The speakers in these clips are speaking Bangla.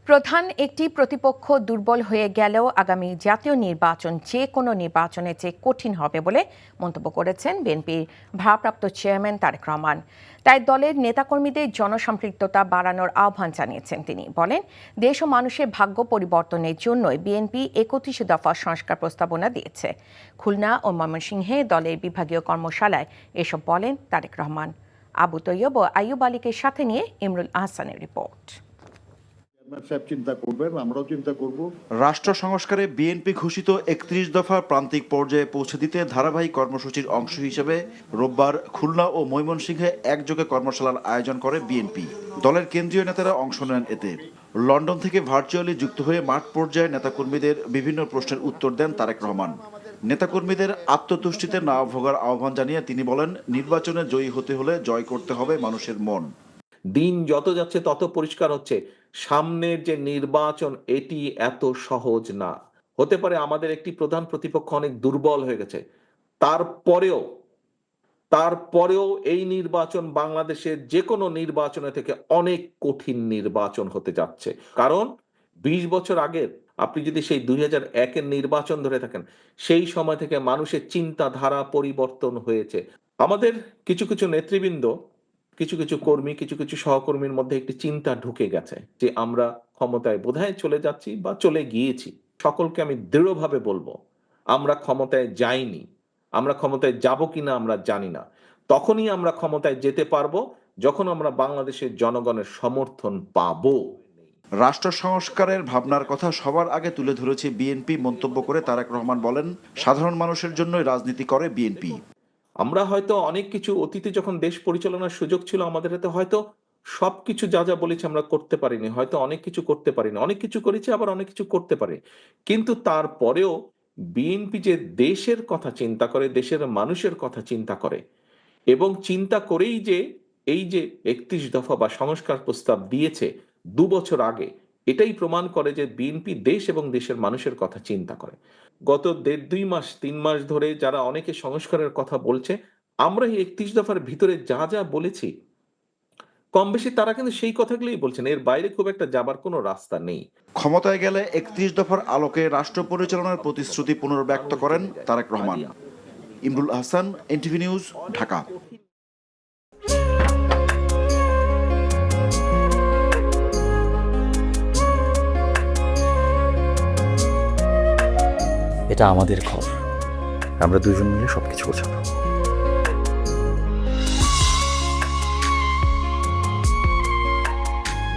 প্রধান একটি প্রতিপক্ষ দুর্বল হয়ে গেলেও আগামী জাতীয় নির্বাচন যে কোনো নির্বাচনের চেয়ে কঠিন হবে বলে মন্তব্য করেছেন বিএনপির ভারপ্রাপ্ত চেয়ারম্যান তারেক রহমান। তাই দলের নেতাকর্মীদের জনসম্পৃক্ততা বাড়ানোর আহ্বান জানিয়েছেন তিনি। বলেন, দেশ ও মানুষের ভাগ্য পরিবর্তনের জন্যই বিএনপি ৩১ দফা সংস্কার প্রস্তাবনা দিয়েছে। খুলনা ও ময়মনসিংহে দলের বিভাগীয় কর্মশালায় এসব বলেন তারেক রহমান। আবু তৈয়ব ও আইয়ুব আলীকে সাথে নিয়ে ইমরুল আহসানের রিপোর্ট। রাষ্ট্র সংস্কারে বিএনপি ঘোষিত ৩১ দফা প্রান্তিক পর্যায়ে পৌঁছে দিতে ধারাবাহিক কর্মসূচির অংশ হিসেবে রোববার খুলনা ও ময়মনসিংহে একযোগে কর্মশালার আয়োজন করে বিএনপি। দলের কেন্দ্রীয় নেতারা অংশ নেন এতে। লন্ডন থেকে ভার্চুয়ালি যুক্ত হয়ে মাঠ পর্যায়ে নেতাকর্মীদের বিভিন্ন প্রশ্নের উত্তর দেন তারেক রহমান। নেতাকর্মীদের আত্মতুষ্টিতে না ভোগার আহ্বান জানিয়ে তিনি বলেন, নির্বাচনে জয়ী হতে হলে জয় করতে হবে মানুষের মন। দিন যত যাচ্ছে তত পরিষ্কার হচ্ছে সামনের যে নির্বাচন এটি এত সহজ না। হতে পারে আমাদের একটি প্রধান প্রতিপক্ষ অনেক দুর্বল হয়ে গেছে, তারপরেও এই নির্বাচন বাংলাদেশের যে কোনো নির্বাচনের থেকে অনেক কঠিন নির্বাচন হতে যাচ্ছে। কারণ ২০ বছর আগের আপনি যদি সেই ২০০১-এর নির্বাচন ধরে থাকেন, সেই সময় থেকে মানুষের চিন্তাধারা পরিবর্তন হয়েছে। আমাদের কিছু কিছু নেতৃবৃন্দ, কিছু কিছু কর্মী, কিছু কিছু সহকর্মীর মধ্যে একটি চিন্তা ঢুকে গেছে যে আমরা ক্ষমতায় বোধহয় চলে যাচ্ছি বা চলে গিয়েছি। সকলকে আমি দৃঢ়ভাবে বলবো, আমরা ক্ষমতায় যাইনি। আমরা ক্ষমতায় যাব কিনা আমরা জানি না। তখনই আমরা ক্ষমতায় যেতে পারবো যখন আমরা বাংলাদেশের জনগণের সমর্থন পাবো। রাষ্ট্র সংস্কারের ভাবনার কথা সবার আগে তুলে ধরেছে বিএনপি মন্তব্য করে তারেক রহমান বলেন, সাধারণ মানুষের জন্যই রাজনীতি করে বিএনপি। আমরা হয়তো অনেক কিছু অতীতে যখন দেশ পরিচালনার সুযোগ ছিল আমাদের হাতে, হয়তো সবকিছু যা যা বলেছি আমরা করতে পারিনি, হয়তো অনেক কিছু করতে পারিনি, অনেক কিছু করেছি আবার অনেক কিছু করতে পারি। কিন্তু তারপরেও বিএনপি যে দেশের কথা চিন্তা করে, দেশের মানুষের কথা চিন্তা করে এবং চিন্তা করেই যে এই যে ৩১ দফা বা সংস্কার প্রস্তাব দিয়েছে ২ বছর আগে, এটাই প্রমাণ করে যে বিএনপি দেশ এবং দেশের মানুষের কথা চিন্তা করে। গত ১.৫-২ মাস ৩ মাস ধরে যারা অনেকে সংস্কারের কথা বলছে, আমরা এই ৩১ দফার ভিতরে যা যা বলেছি কম বেশি তারা কিন্তু সেই কথাগুলোই বলছেন, এর বাইরে খুব একটা যাবার কোনো রাস্তা নেই। ক্ষমতায় গেলে ৩১ দফার আলোকে রাষ্ট্র পরিচালনার প্রতিশ্রুতি পুনর্ব্যক্ত করেন তারেক রহমান। Imrul Ahsan, NTV news, Dhaka. এটা আমাদের ঘর, আমরা দুজন মিলে সবকিছু গোছাবো।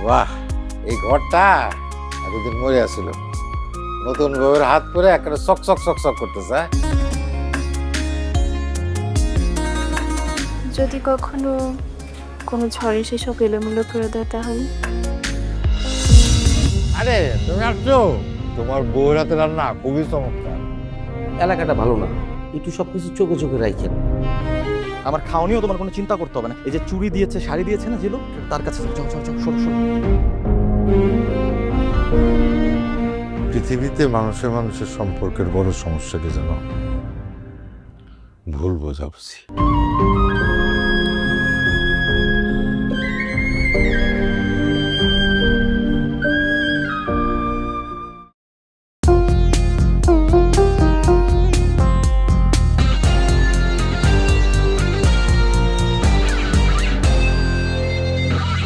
বাহ, এই ঘরটা এতদিন মরে আসছিল, নতুন বউয়ের হাত পরে একটা চক চক চক চক করতেছে। যদি কখনো কোনো ঝড়ে সেসব এলোমেলো করে দেয় তাহলে? আরে তুমি আসছো, তোমার বউয়ের হাতে রান্না খুবই চমৎকার। এলাকাটা ভালো না, একটু সবকিছু চোখে চোখে রাখেন। আমার খাওয়ানিও তোমার কোনো চিন্তা করতে হবে না। এই যে চুড়ি দিয়েছে, শাড়ি দিয়েছে না যে লোক, তার কাছে সরো। পৃথিবীতে মানুষের মানুষের সম্পর্কের বড় সমস্যা কি জানো? ভুল বোঝাবুঝি।